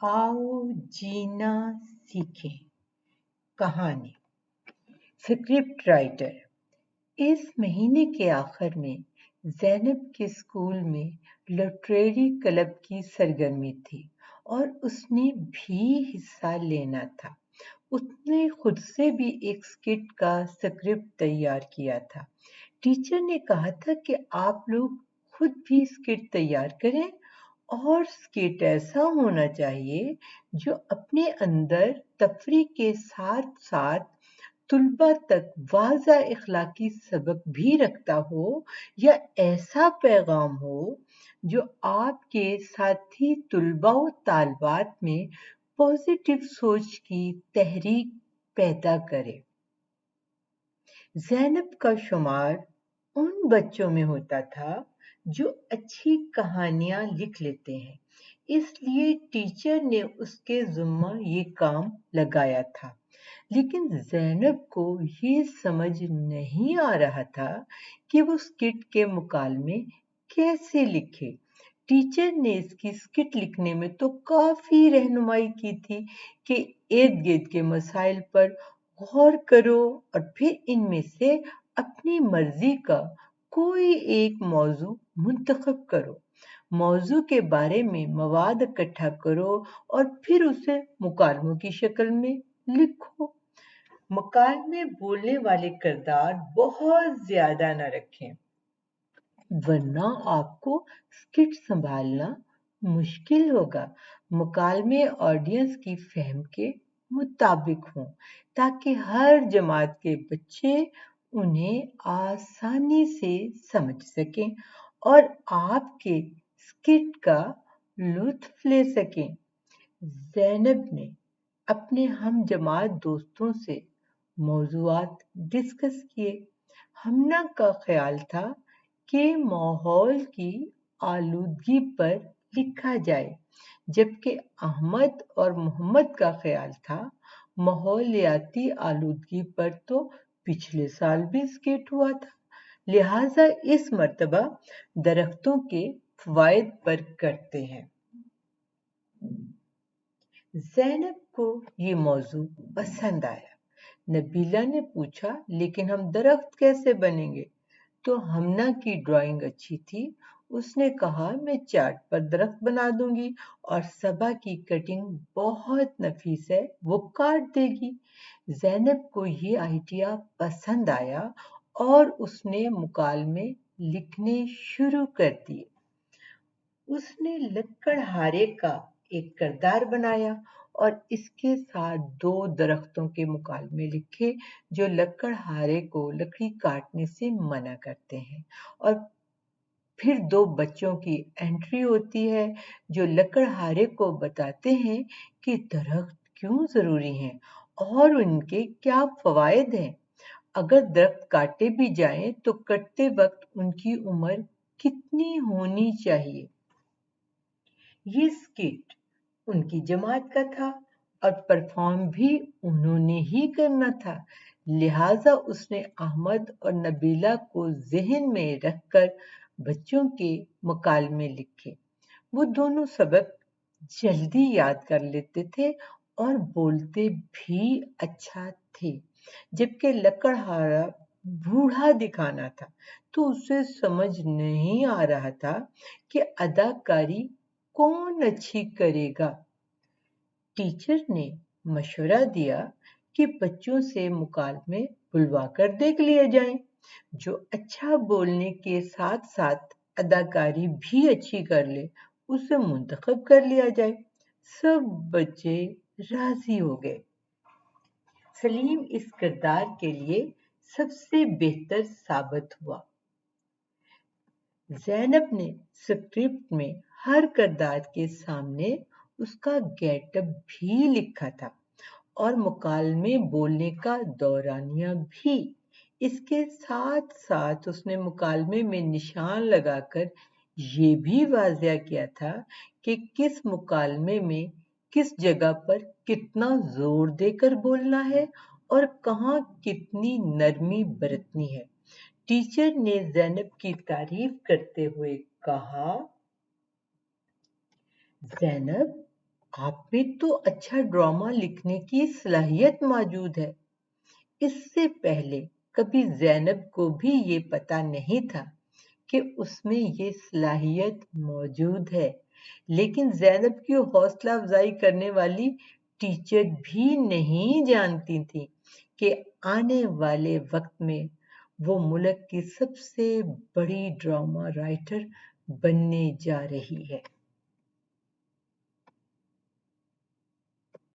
आओ जीना सीखें। कहानी। Script writer. इस महीने के आखिर में ज़ैनब के स्कूल में लिटरेरी क्लब की सरगर्मी थी और उसने भी हिस्सा लेना था। उसने खुद से भी एक स्किट का स्क्रिप्ट तैयार किया था। टीचर ने कहा था कि आप लोग खुद भी स्किट तैयार करें और स्किट ऐसा होना चाहिए जो अपने अंदर तफरीह के साथ साथ तुलबा तक वाज़ा इखलाकी सबक भी रखता हो या ऐसा पैगाम हो जो आपके साथी तुलबा व तालबात में पॉजिटिव सोच की तहरीक पैदा करे। ज़ैनब का शुमार उन बच्चों में होता था जो अच्छी कहानियां लिख लेते हैं, इसलिए टीचर ने उसके ज़िम्मा ये काम लगाया था। लेकिन ज़ैनब को ये समझ नहीं आ रहा था कि वो स्किट के मुकालमे कैसे लिखे। टीचर ने इसकी स्किट लिखने में तो काफ़ी रहनुमाई की थी कि इर्द गिर्द के मसाइल पर गौर करो और फिर इनमें से अपनी मर्जी का कोई एक मौजू मुंतखब करो, मौजू के बारे में मवाद इकट्ठा करो और फिर उसे मुकालमों की शक्ल में लिखो। मुकालमे बोलने वाले किरदार बहुत ज्यादा न रखें, वरना आपको स्किट संभालना मुश्किल होगा। मुकालमे ऑडियंस की फहम के मुताबिक हों ताकि हर जमात के बच्चे उन्हें आसानी से समझ सकें और आपके स्किट का लुत्फ ले सकें। ज़ैनब ने अपने हम जमात दोस्तों से मौज़ूआत डिस्कस किए। हमना का ख्याल था कि माहौल की आलूदगी पर लिखा जाए, जबकि अहमद और मोहम्मद का ख्याल था माहौलियाती आलूदगी पर तो पिछले साल भी स्किट हुआ था, लिहाजा इस मर्तबा दरख्तों के फवायद पर करते हैं। ज़ैनब को ये मौजू पसंद आया। नबीला ने पूछा, लेकिन हम दरख्त कैसे बनेंगे? तो हमना की ड्राइंग अच्छी थी। उसने कहा, मैं चार्ट पर दरख्त बना दूंगी और सबा की कटिंग बहुत नफीस है, वो काट देगी। ज़ैनब को ये आइडिया पसंद आया और उसने मुकालमे लिखने शुरू कर दिए। उसने लकड़हारे का एक किरदार बनाया और इसके साथ 2 दरख्तों के मुकालमे लिखे जो लकड़हारे को लकड़ी काटने से मना करते हैं, और फिर 2 बच्चों की एंट्री होती है जो लकड़हारे को बताते हैं कि दरख्त क्यों जरूरी हैं और उनके क्या फवायद हैं। अगर दरख्त काटे भी जाएं तो कटते वक्त उनकी उम्र कितनी होनी चाहिए। ये स्किट उनकी जमात का था और परफॉर्म भी उन्होंने ही करना था, लिहाजा उसने अहमद और नबीला को ज़हन में रखकर बच्चों के मुकालमे लिखे। वो दोनों सबक जल्दी याद कर लेते थे और बोलते भी अच्छा थे, जबकि लकड़हारा बूढ़ा दिखाना था तो उसे समझ नहीं आ रहा था कि अदाकारी कौन अच्छी करेगा। टीचर ने मशवरा दिया कि बच्चों से मुकालमे बुलवाकर देख लिए जाएं, जो अच्छा बोलने के साथ साथ अदाकारी भी अच्छी कर ले उसे मुंतखब कर लिया जाए। सब बच्चे राजी हो गए। सलीम इस किरदार के लिए सबसे बेहतर साबित हुआ। ज़ैनब ने स्क्रिप्ट में हर किरदार के सामने उसका गेटअप भी लिखा था और मुकालमे बोलने का दौरानिया भी। इसके साथ साथ उसने मुकालमे में निशान लगाकर ये भी वाज़िया किया था कि किस मुकालमे में किस जगह पर कितना जोर देकर बोलना है और कहाँ कितनी नरमी बरतनी है। टीचर ने ज़ैनब की तारीफ करते हुए कहा, ज़ैनब आप में तो अच्छा ड्रामा लिखने की सलाहियत मौजूद है। इससे पहले कभी ज़ैनब को भी ये पता नहीं था कि उसमें ये सलाहियत मौजूद है, लेकिन ज़ैनब की हौसला अफजाई करने वाली टीचर भी नहीं जानती थी कि आने वाले वक्त में वो मुल्क की सबसे बड़ी ड्रामा राइटर बनने जा रही है।